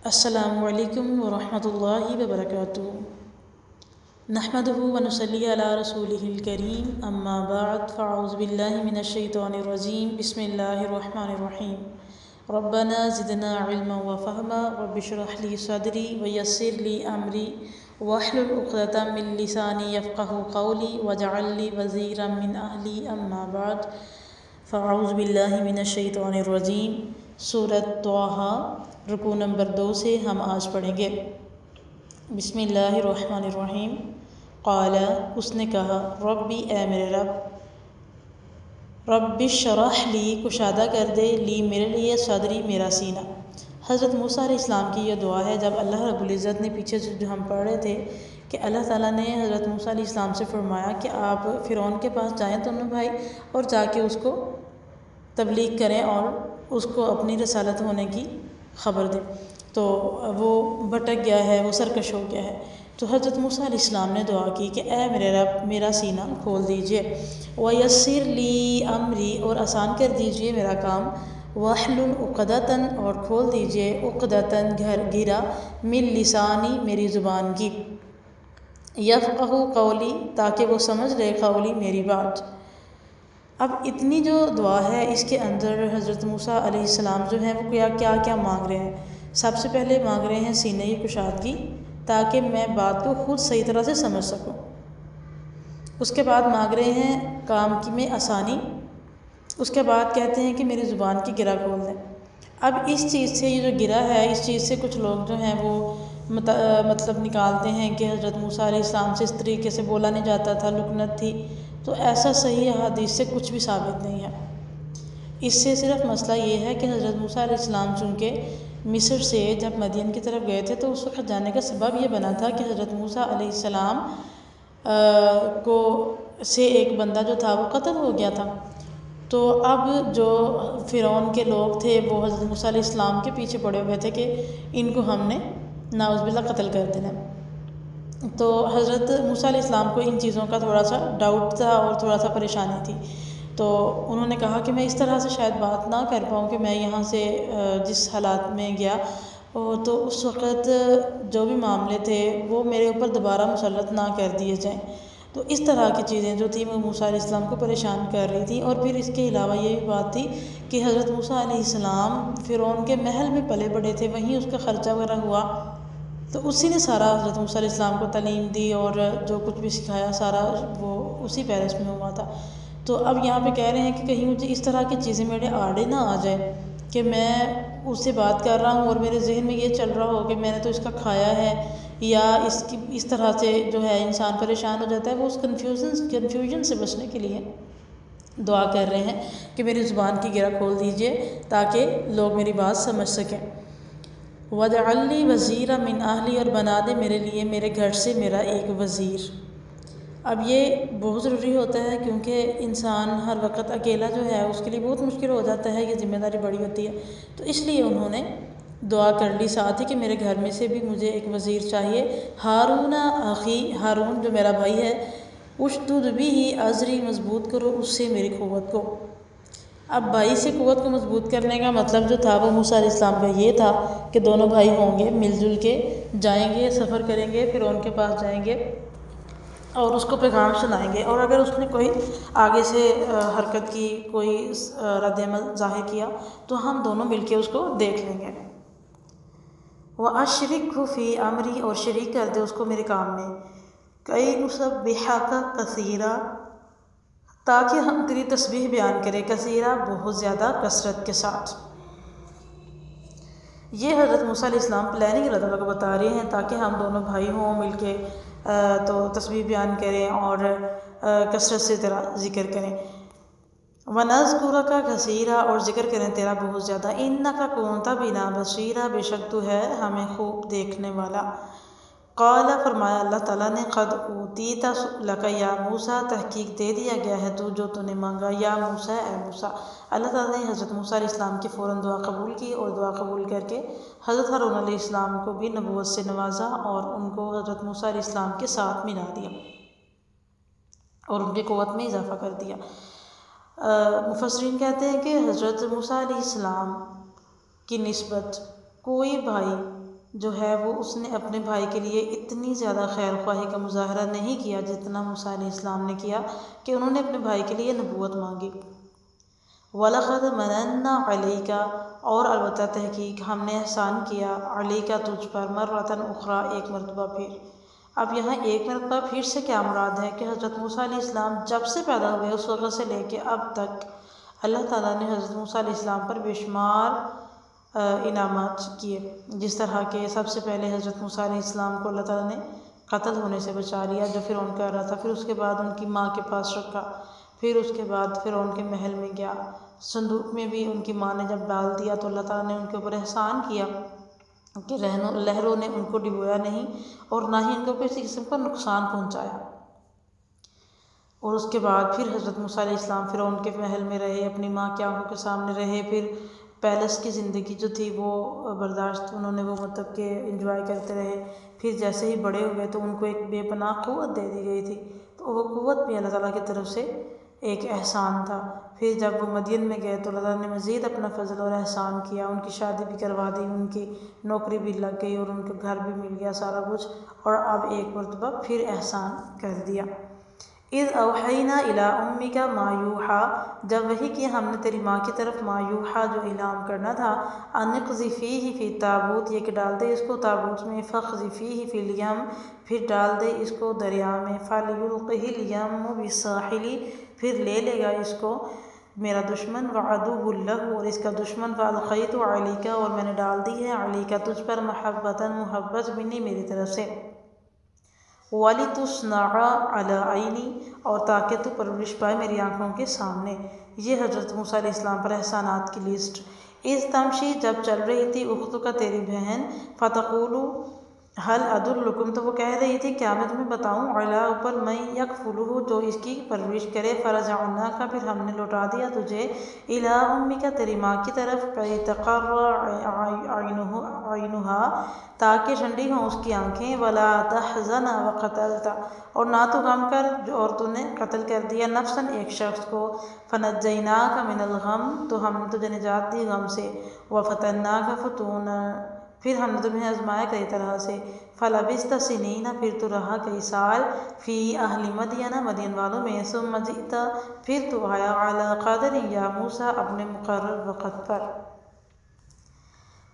السلام علیکم ورحمۃ اللہ وبرکاتہ۔ نحمدہ ونصلی علی رسولہ الکریم، اما بعد فاعوذ باللہ من الشیطان الرجیم، بسم اللہ الرحمن الرحیم۔ ربنا زدنا علما وفہما رب اشرح لی صدری ویسر لی امری واحلل عقدۃ من لسانی یفقہوا قولی واجعل لی وزیرا من اہلی، اما بعد فاعوذ باللہ من الشیطان الرجیم۔ سورۃ طٰہٰ رکوع نمبر 2 سے ہم آج پڑھیں گے۔ بسم اللہ الرحمن الرحیم۔ قال، اس نے کہا، ربی، اے میرے رب، رب اشرح لی، کشادہ کر دے، لی، میرے لیے، صدری، میرا سینہ۔ حضرت موسیٰ علیہ السلام کی یہ دعا ہے جب اللہ رب العزت نے پیچھے سے جو ہم پڑھ رہے تھے کہ اللہ تعالیٰ نے حضرت موسیٰ علیہ السلام سے فرمایا کہ آپ فرعون کے پاس جائیں دونوں بھائی اور جا کے اس کو تبلیغ کریں اور اس کو اپنی رسالت ہونے کی خبر دیں، تو وہ بھٹک گیا ہے، وہ سرکش ہو گیا ہے۔ تو حضرت موسیٰ علیہ السلام نے دعا کی کہ اے میرے رب، میرا سینہ کھول دیجئے، وَيَسِّرْ لِي أَمْرِي، اور آسان کر دیجئے میرا کام، وَاحْلُلْ عُقْدَةً، اور کھول دیجئے، عُقْدَةً، گھیرا، مِن لِسانی، میری زبان کی، یفقہوا قولی، تاکہ وہ سمجھ لے قولی، میری بات۔ اب اتنی جو دعا ہے اس کے اندر حضرت موسیٰ علیہ السلام جو ہیں وہ کیا مانگ رہے ہیں۔ سب سے پہلے مانگ رہے ہیں سینے کی کشادگی تاکہ میں بات کو خود صحیح طرح سے سمجھ سکوں۔ اس کے بعد مانگ رہے ہیں کام کی میں آسانی۔ اس کے بعد کہتے ہیں کہ میری زبان کی گرہ کھول دیں۔ اب اس چیز سے، یہ جو گرہ ہے، اس چیز سے کچھ لوگ جو ہیں وہ مطلب نکالتے ہیں کہ حضرت موسیٰ علیہ السلام سے اس طریقے سے بولا نہیں جاتا تھا، لکنت تھی، تو ایسا صحیح حدیث سے کچھ بھی ثابت نہیں ہے۔ اس سے صرف مسئلہ یہ ہے کہ حضرت موسیٰ علیہ السلام چونکہ مصر سے جب مدین کی طرف گئے تھے تو اس وقت جانے کا سبب یہ بنا تھا کہ حضرت موسیٰ علیہ السلام کو سے ایک بندہ جو تھا وہ قتل ہو گیا تھا، تو اب جو فرعون کے لوگ تھے وہ حضرت موسیٰ علیہ السلام کے پیچھے پڑے ہوئے تھے کہ ان کو ہم نے نعوذ باللہ قتل کر دینا۔ تو حضرت موسیٰ علیہ السلام کو ان چیزوں کا تھوڑا سا ڈاؤٹ تھا اور تھوڑا سا پریشانی تھی، تو انہوں نے کہا کہ میں اس طرح سے شاید بات نہ کر پاؤں کہ میں یہاں سے جس حالات میں گیا تو اس وقت جو بھی معاملے تھے وہ میرے اوپر دوبارہ مسلط نہ کر دیے جائیں۔ تو اس طرح کی چیزیں جو تھیں وہ موسیٰ علیہ السلام کو پریشان کر رہی تھیں، اور پھر اس کے علاوہ یہ بھی بات تھی کہ حضرت موسیٰ علیہ السلام فرعون کے محل میں پلے بڑے تھے، وہیں اس کا خرچہ وغیرہ ہوا، تو اسی نے سارا حضرت موسیٰ علیہ السلام کو تعلیم دی اور جو کچھ بھی سکھایا سارا وہ اسی پیرس میں ہوا تھا۔ تو اب یہاں پہ کہہ رہے ہیں کہ کہیں مجھے اس طرح کی چیزیں میرے آڑے نہ آ جائے کہ میں اس سے بات کر رہا ہوں اور میرے ذہن میں یہ چل رہا ہو کہ میں نے تو اس کا کھایا ہے، یا اس طرح سے جو ہے انسان پریشان ہو جاتا ہے۔ وہ اس کنفیوژن سے بچنے کے لیے دعا کر رہے ہیں کہ میری زبان کی گرہ کھول دیجئے تاکہ لوگ میری بات سمجھ سکیں۔ وَاجْعَلْ لِي وَزِيرًا مِّنْ أَهْلِي، اور بنا دے میرے لیے میرے گھر سے میرا ایک وزیر۔ اب یہ بہت ضروری ہوتا ہے کیونکہ انسان ہر وقت اکیلا جو ہے اس کے لیے بہت مشکل ہو جاتا ہے، یہ ذمہ داری بڑی ہوتی ہے، تو اس لیے انہوں نے دعا کر لی ساتھ ہی کہ میرے گھر میں سے بھی مجھے ایک وزیر چاہیے۔ ہارون اخی، ہارون جو میرا بھائی ہے، اشدد بہ ازری، مضبوط کرو اس سے میری قوت کو۔ اب بھائی سے قوت کو مضبوط کرنے کا مطلب جو تھا وہ موسیٰ علیہ السلام کا یہ تھا کہ دونوں بھائی ہوں گے، مل جل کے جائیں گے، سفر کریں گے، پھر ان کے پاس جائیں گے اور اس کو پیغام سنائیں گے، اور اگر اس نے کوئی آگے سے حرکت کی، کوئی رد عمل ظاہر کیا تو ہم دونوں مل کے اس کو دیکھ لیں گے۔ وَأَشْرِكْهُ فِي أَمْرِي، اور شریک کر دے اس کو میرے کام میں، كَيْ نُسَبِّحَكَ كَثِيرًا، تاکہ ہم تیری تسبیح بیان کریں، کثیرہ، بہت زیادہ کثرت کے ساتھ۔ یہ حضرت موسیٰ علیہ السلام پلاننگ اللہ تعالیٰ کو بتا رہے ہیں تاکہ ہم دونوں بھائی ہوں، مل کے تو تسبیح بیان کریں اور کثرت سے تیرا ذکر کریں۔ وَنَذْكُرَكَ كَثِيرًا، اور ذکر کریں تیرا بہت زیادہ۔ إِنَّكَ كُنتَ بِنَا بَصِيرًا، بے شک تو ہے ہمیں خوب دیکھنے والا۔ قال، فرمایا اللہ تعالیٰ نے، قد اوتیت سؤلک یا موسیٰ، تحقیق دے دیا گیا ہے جو نے مانگا، یا موسیٰ، اے موسیٰ۔ اللہ تعالیٰ نے حضرت موسیٰ علیہ السلام کی فوراً دعا قبول کی، اور دعا قبول کر کے حضرت ہارون علیہ السلام کو بھی نبوت سے نوازا اور ان کو حضرت موسیٰ علیہ السلام کے ساتھ ملا دیا اور ان کی قوت میں اضافہ کر دیا۔ مفسرین کہتے ہیں کہ حضرت موسیٰ علیہ السلام کی نسبت کوئی بھائی جو ہے وہ اس نے اپنے بھائی کے لیے اتنی زیادہ خیر خواہی کا مظاہرہ نہیں کیا جتنا موسیٰ علیہ السلام نے کیا کہ انہوں نے اپنے بھائی کے لیے نبوت مانگی۔ وَلَقَدْ مَنَنَّا عَلَيْكَ، اور البتہ تحقیق ہم نے احسان کیا، علیک تجھ پر، مرۃً اخری، ایک مرتبہ پھر۔ اب یہاں ایک مرتبہ پھر سے کیا مراد ہے کہ حضرت موسیٰ علیہ السلام جب سے پیدا ہوئے اس وقت سے لے کے اب تک اللہ تعالیٰ نے حضرت موسیٰ علیہ السلام پر بے شمار انعامات کیے، جس طرح کہ سب سے پہلے حضرت موسیٰ علیہ السلام کو اللہ تعالیٰ نے قتل ہونے سے بچا لیا جو فرعون کر رہا تھا، پھر اس کے بعد ان کی ماں کے پاس رکھا، پھر اس کے بعد فرعون کے محل میں گیا، صندوق میں بھی ان کی ماں نے جب ڈال دیا تو اللہ تعالیٰ نے ان کے اوپر احسان کیا کہ لہروں نے ان کو ڈبویا نہیں اور نہ ہی ان کو کسی قسم کا نقصان پہنچایا۔ اور اس کے بعد پھر حضرت موسیٰ علیہ السلام فرعون کے محل میں رہے، اپنی ماں کی آنکھوں کے سامنے رہے، پھر پیلس کی زندگی جو تھی وہ برداشت انہوں نے وہ مطلب کہ انجوائے کرتے رہے۔ پھر جیسے ہی بڑے ہوئے تو ان کو ایک بے پناہ قوت دے دی گئی تھی، تو وہ قوت بھی اللہ تعالیٰ کی طرف سے ایک احسان تھا۔ پھر جب وہ مدین میں گئے تو اللہ تعالیٰ نے مزید اپنا فضل اور احسان کیا، ان کی شادی بھی کروا دی، ان کی نوکری بھی لگ گئی اور ان کو گھر بھی مل گیا سارا کچھ، اور اب ایک مرتبہ پھر احسان کر دیا۔ اِذْ أَوْحَيْنَا إِلَىٰ أُمِّكَ مَا يُوحَىٰ، جب وحی کیا ہم نے تیری ماں کی طرف ما یوحیٰ جو الہام کرنا تھا، أَنِ اقْذِفِيهِ فِي التَّابُوتِ، یہ کہ ڈال دے اس کو تابوت میں، فَاقْذِفِيهِ فِي الْيَمِّ، پھر ڈال دے اس کو دریا میں، فَلْيُلْقِهِ الْيَمُّ بِالسَّاحِلِ، پھر لے لے گا اس کو میرا دشمن، وَعَدُوٌّ لَهُ، اور اس کا دشمن، وَأَلْقَيْتُ عَلَيْكَ، اور میں نے ڈال دی ہے عَلَيْكَ تجھ پر، مَحَبَّةً محبت، منی میری طرف سے، وَلِتُصْنَعَ عَلَىٰ عَيْنِي، اور تاکہ تو پرورش پائے میری آنکھوں کے سامنے۔ یہ حضرت موسیٰ علیہ السلام پر احسانات کی لسٹ۔ اِذْ تَمْشِي، جب چل رہی تھی، اختک تیری بہن، فَتَقُولُ هَلْ أَدُلُّكُمْ، تو وہ کہہ رہی تھی کیا میں تمہیں بتاؤں، عَلَىٰ اوپر، مَن يَكْفُلُهُ جو اس کی پرورش کرے، فَرَجَعْنَاكَ پھر ہم نے لوٹا دیا تجھے، إِلَىٰ أُمِّكَ تیری ماں کی طرف، كَيْ تَقَرَّ عَيْنُهَا تاکہ ٹھنڈی ہوں اس کی آنکھیں، وَلَا تَحْزَنَ وَقَتَلْتَ اور نہ تو غم کر اور تو نے قتل کر دیا، نفساً ایک شخص کو، فَنَجَّيْنَاكَ مِنَ الْغَمِّ تو ہم نے تجھے نجات دی غم سے، وَفَتَنَّاكَ فُتُونًا پھر ہم نے تمہیں آزمایا کئی طرح سے، فَلَبِثْتَ سِنِينَ پھر تو رہا کئی سال، فِي أَهْلِ مَدْيَنَ مدین والوں میں، ثُمَّ جِئْتَ پھر تو آیا، عَلَىٰ قَدْرٍ یا موسیٰ اپنے مقرر وقت پر،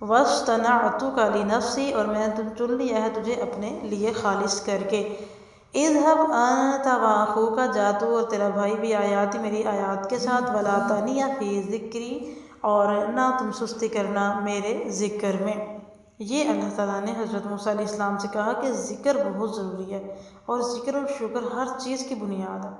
وَاصْطَنَعْتُكَ لِنَفْسِي اور میں نے چن لیا ہے تجھے اپنے لیے خالص کر کے، اذهب أنت وأخوك جا تو اور تیرا بھائی بھی آیاتی میری آیات کے ساتھ، ولا تنیا فی ذکری اور نہ تم سستی کرنا میرے ذکر میں۔ یہ اللہ تعالیٰ نے حضرت موسیٰ علیہ السلام سے کہا کہ ذکر بہت ضروری ہے اور ذکر اور شکر ہر چیز کی بنیاد ہے۔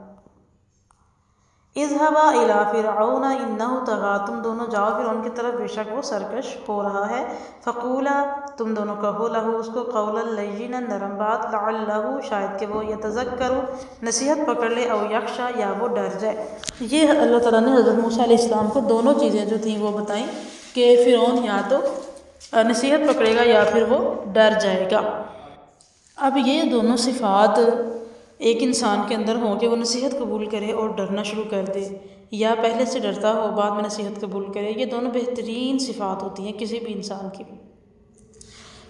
اذهبا إلى فرعون إنه طغى تم دونوں جاؤ فرعون کی طرف بے شک وہ سرکش ہو رہا ہے، فقولا تم دونوں کہو لہو اس کو، قولا لینا نرم بات، لعلہ شاید کہ وہ یتذکر نصیحت پکڑ لے، او یخشی یا وہ ڈر جائے۔ یہ اللہ تعالیٰ نے حضرت موسیٰ علیہ السلام کو دونوں چیزیں جو تھیں وہ بتائیں کہ فرعون یا تو نصیحت پکڑے گا یا پھر وہ ڈر جائے گا۔ اب یہ دونوں صفات ایک انسان کے اندر ہوں کہ وہ نصیحت قبول کرے اور ڈرنا شروع کر دے، یا پہلے سے ڈرتا ہو بعد میں نصیحت قبول کرے، یہ دونوں بہترین صفات ہوتی ہیں کسی بھی انسان کی،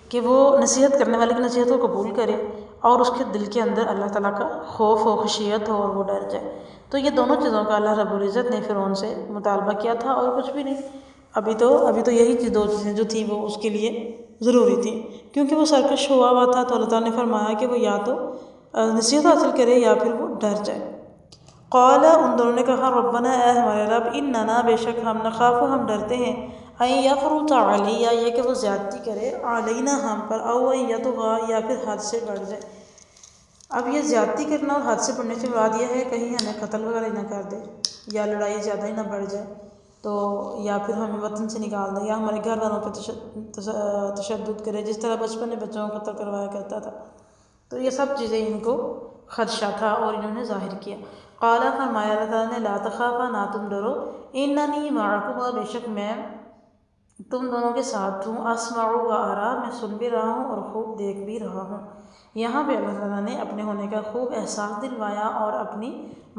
کہ وہ نصیحت کرنے والے کی نصیحت کو قبول کرے اور اس کے دل کے اندر اللہ تعالیٰ کا خوف ہو، خشیت ہو اور وہ ڈر جائے۔ تو یہ دونوں چیزوں کا اللہ رب العزت نے فرعون سے مطالبہ کیا تھا اور کچھ بھی نہیں، ابھی تو یہی دو چیزیں جو تھیں وہ اس کے لیے ضروری تھیں، کیونکہ وہ سرکش ہوا ہوا تھا، تو اللہ تعالیٰ نے فرمایا کہ وہ یا تو نصیحت حاصل کرے یا پھر وہ ڈر جائے۔ قال ان دونوں نے کہا ربنا اے ہمارے رب، اننا بے شک ہم، نخاف ہم ڈرتے ہیں، ان یفرط علیہ یہ کہ وہ زیادتی کرے، علینا ہم پر، او ان یطغی یا پھر حد سے بڑھ جائے۔ اب یہ زیادتی کرنا اور حد سے بڑھنے سے مراد یہ ہے کہیں ہمیں قتل وغیرہ نہ کر دے یا لڑائی زیادہ ہی نہ بڑھ جائے، تو یا پھر ہمیں وطن سے نکال دے یا ہمارے گھر والوں پہ تشدد کرے، جس طرح بچپن میں بچوں کو قتل کروایا کرتا تھا۔ تو یہ سب چیزیں ان کو خدشہ تھا اور انہوں نے ظاہر کیا۔ قال فرمایا اللہ تعالیٰ نے لا تخافا نہ تم ڈرو، اننی معکما بے شک میں تم دونوں کے ساتھ ہوں، اسمع و ارا میں سن بھی رہا ہوں اور خوب دیکھ بھی رہا ہوں۔ یہاں پہ اللہ تعالیٰ نے اپنے ہونے کا خوب احساس دلوایا اور اپنی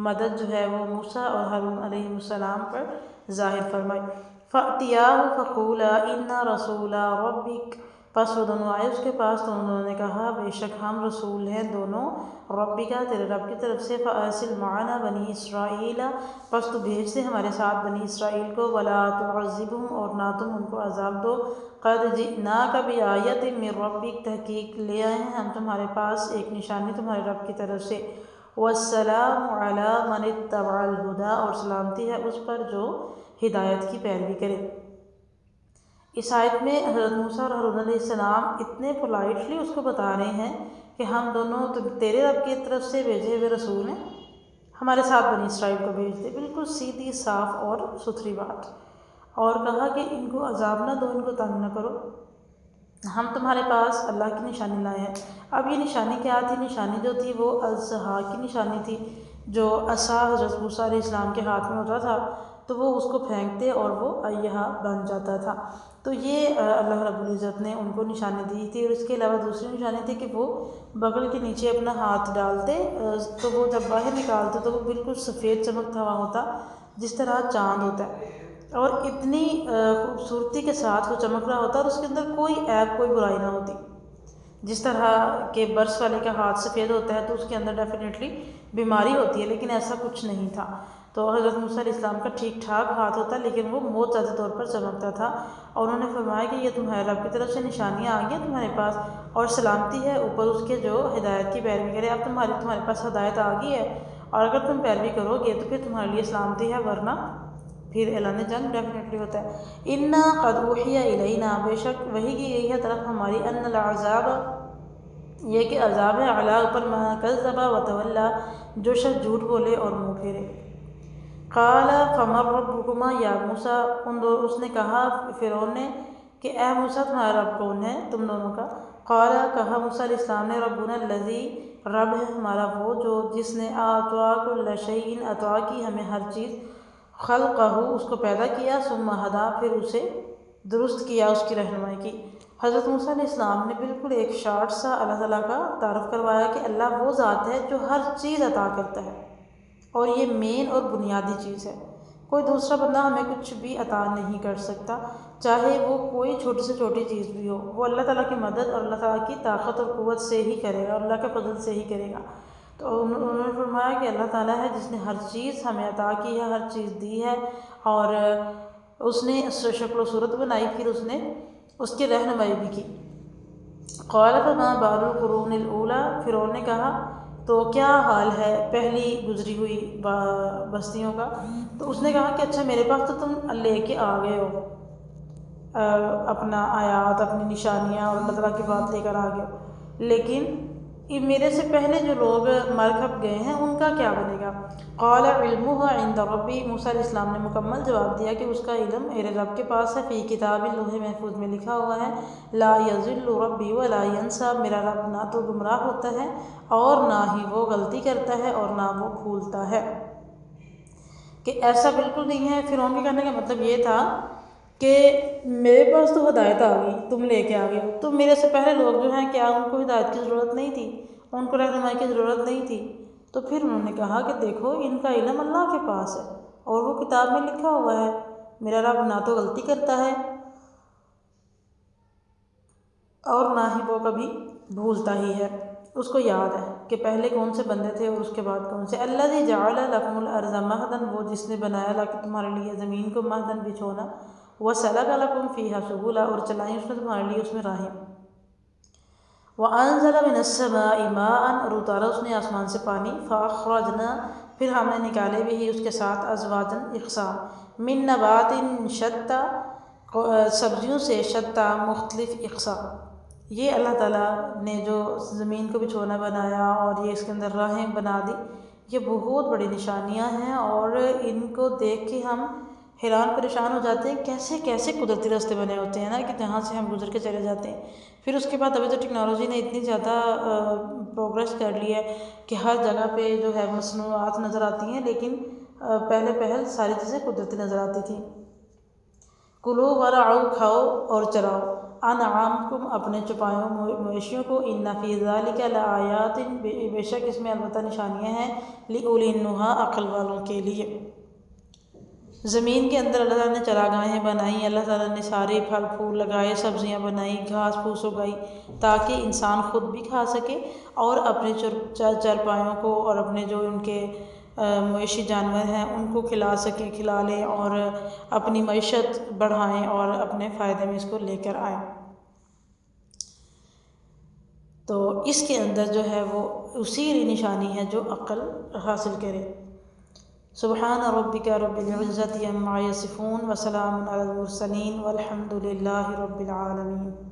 مدد جو ہے وہ موسیٰ اور ہارون علیہ السلام پر ظاہر فرمائی۔ فَأْتِيَاهُ فَقُولَا إِنَّا رَسُولَا رَبِّكَ پس وہ دونوں آئے اس کے پاس تو انہوں نے کہا بے شک ہم رسول ہیں دونوں ربی کا تیرے رب کی طرف سے، فارسل معنا بنی اسرائیل، پس تو بھیج دے ہمارے ساتھ بنی اسرائیل کو، ولا تعذبہم اور نہ تم ان کو عذاب دو، قد جئناک بآیۃ من ربک تحقیق لے آئے ہیں ہم تمہارے پاس ایک نشانی تمہارے رب کی طرف سے، والسلام علی من اتبع الہدی اور سلامتی ہے اس پر جو ہدایت کی پیروی کرے۔ اس آیت میں حضرت موسیٰ اور ہارون علیہ السلام اتنے پولائٹلی اس کو بتا رہے ہیں کہ ہم دونوں تیرے رب کی طرف سے بھیجے ہوئے رسول ہیں، ہمارے ساتھ بنی اسرائیل کو بھیج دے، بالکل سیدھی صاف اور ستھری بات۔ اور کہا کہ ان کو عذاب نہ دو، ان کو تنگ نہ کرو، ہم تمہارے پاس اللہ کی نشانی لائے ہیں۔ اب یہ نشانی کیا تھی؟ نشانی جو تھی وہ الضحیٰ کی نشانی تھی، جو عصا حضرت موسیٰ علیہ السلام کے ہاتھ میں ہوتا تھا تو وہ اس کو پھینکتے اور وہ ایہا بن جاتا تھا۔ تو یہ اللہ رب العزت نے ان کو نشانی دی تھی، اور اس کے علاوہ دوسری نشانی تھی کہ وہ بغل کے نیچے اپنا ہاتھ ڈالتے تو وہ جب باہر نکالتے تو وہ بالکل سفید چمکتا ہوا ہوتا جس طرح چاند ہوتا ہے، اور اتنی خوبصورتی کے ساتھ وہ چمک رہا ہوتا اور اس کے اندر کوئی عیب کوئی برائی نہ ہوتی۔ جس طرح کہ برس والے کا ہاتھ سفید ہوتا ہے تو اس کے اندر ڈیفینیٹلی بیماری ہوتی ہے، لیکن ایسا کچھ نہیں تھا۔ تو حضرت موسیٰ علیہ السلام کا ٹھیک ٹھاک ہاتھ ہوتا لیکن وہ بہت زیادہ طور پر چمکتا تھا، اور انہوں نے فرمایا کہ یہ تمہارے رب کی طرف سے نشانیاں آ گئی ہیں تمہارے پاس، اور سلامتی ہے اوپر اس کے جو ہدایت کی پیروی کرے۔ اب تمہارے پاس ہدایت آ گئی ہے، اور اگر تم پیروی کرو گے تو پھر تمہارے لیے سلامتی ہے، ورنہ پھر اعلان جنگ ڈیفینیٹلی ہوتا ہے۔ اِنَّا قَدْ أُوحِيَ إِلَيْنَا بے شک وحی کی گئی ہے طرف ہماری، أَنَّ الْعَذَابَ یہ کہ عذاب ہے، عَلَىٰ اوپر مَن كَذَّبَ وَتَوَلَّىٰ جو شخص جھوٹ بولے اور منہ پھیرے۔ قَالَ فَمَن رَبُّكُمَا یا موسیٰ اس نے کہا فرعون نے کہ اے موسیٰ تمہارا رب کون ہے تم دونوں کا؟ قَالَ کہا موسیٰ علیہ السلام نے ربنا الذی رب ہے ہمارا وہ جو جس نے اعطیٰ کل شیء عطا کی ہمیں ہر چیز، خلقہ اس کو پیدا کیا، ثم ہدی پھر اسے درست کیا، اس کی رہنمائی کی۔ حضرت موسیٰ علیہ السلام نے بالکل ایک شارٹ سا اللہ تعالیٰ کا تعارف کروایا کہ اللہ وہ ذات ہے جو ہر چیز عطا کرتا ہے، اور یہ مین اور بنیادی چیز ہے، کوئی دوسرا بندہ ہمیں کچھ بھی عطا نہیں کر سکتا، چاہے وہ کوئی چھوٹی سے چھوٹی چیز بھی ہو، وہ اللہ تعالیٰ کی مدد اور اللہ تعالیٰ کی طاقت اور قوت سے ہی کرے گا، اور اللہ کے فضل سے ہی کرے گا۔ تو انہوں نے فرمایا کہ اللہ تعالیٰ ہے جس نے ہر چیز ہمیں عطا کی ہے، ہر چیز دی ہے، اور اس نے شکل و صورت بنائی، پھر اس نے اس کی رہنمائی بھی کی۔ قَالَ فَمَا بَالُ الْقُرُونِ الْأُولَىٰ فرعون نے کہا تو کیا حال ہے پہلی گزری ہوئی بستیوں کا؟ تو اس نے کہا کہ اچھا میرے پاس تو تم لے کے آ گئے ہو اپنا آیات، اپنی نشانیاں اور اللہ تعالیٰ کی بات لے کر آ گئے ہو، لیکن میرے سے پہلے جو لوگ مر کھپ گئے ہیں ان کا کیا بنے گا؟ قَالَ عِلْمُهَا عِندَ رَبِّي موسیٰ علیہ السلام نے مکمل جواب دیا کہ اس کا علم میرے رب کے پاس ہے، فی کتاب لوح محفوظ میں لکھا ہوا ہے، لا یضل ربی ولا ینسیٰ میرا رب نہ تو گمراہ ہوتا ہے اور نہ ہی وہ غلطی کرتا ہے اور نہ وہ بھولتا ہے۔ کہ ایسا بالکل نہیں ہے۔ فرعون کے کہنے کا مطلب یہ تھا کہ میرے پاس تو ہدایت آ گئی، تم لے کے آ گئے ہو، تو میرے سے پہلے لوگ جو ہیں کیا ان کو ہدایت کی ضرورت نہیں تھی، ان کو رہنمائی کی ضرورت نہیں تھی؟ تو پھر انہوں نے کہا کہ دیکھو ان کا علم اللہ کے پاس ہے اور وہ کتاب میں لکھا ہوا ہے، میرا رب نہ تو غلطی کرتا ہے اور نہ ہی وہ کبھی بھولتا ہی ہے، اس کو یاد ہے کہ پہلے کون سے بندے تھے اور اس کے بعد کون سے۔ الذی جعل لکم الارض مہدا وہ جس نے بنایا لکم تمہارے لیے زمین کو مہدا بچھونا، وسلک لکم فیہا سبلا اور چلائیں اس نے تمہارے لیے اس میں راہیں، وانزل من السماء ماء اور اتارا اس نے آسمان سے پانی، فاخرجنا پھر ہم نے نکالے بھی اس کے ساتھ ازواجا اقسام، من نبات شتى سبزیوں سے، شتى مختلف اقسام۔ یہ اللہ تعالیٰ نے جو زمین کو بچھونا بنایا اور یہ اس کے اندر راہیں بنا دی، یہ بہت بڑی نشانیاں ہیں، اور ان کو دیکھ کے ہم حیران پریشان ہو جاتے ہیں کیسے کیسے قدرتی راستے بنے ہوتے ہیں نا، کہ جہاں سے ہم گزر کے چلے جاتے ہیں۔ پھر اس کے بعد ابھی تو ٹیکنالوجی نے اتنی زیادہ پروگریس کر لی ہے کہ ہر جگہ پہ جو ہے مصنوعات نظر آتی ہیں، لیکن پہل ساری چیزیں قدرتی نظر آتی تھیں۔ کلوا ورعوا کھاؤ اور چراؤ، انعامکم اپنے چپایوں مویشیوں کو، ان فی ذلک لآیات بے شک اس میں البتہ نشانیاں ہیں، لأولی النہی عقل والوں کے لیے۔ زمین کے اندر اللہ تعالیٰ نے چراگاہیں بنائیں، اللہ تعالیٰ نے سارے پھل پھول لگائے، سبزیاں بنائیں، گھاس پھوس اگائی تاکہ انسان خود بھی کھا سکے اور اپنے چرپایوں کو اور اپنے جو ان کے مویشی جانور ہیں ان کو کھلا سکیں، کھلا لیں اور اپنی معیشت بڑھائیں اور اپنے فائدے میں اس کو لے کر آئیں۔ تو اس کے اندر جو ہے وہ اسی نشانی ہے جو عقل حاصل کرے۔ سبحان ربک رب العزت عما یصفون وسلام علی المرسلین والحمد للہ رب العالمین۔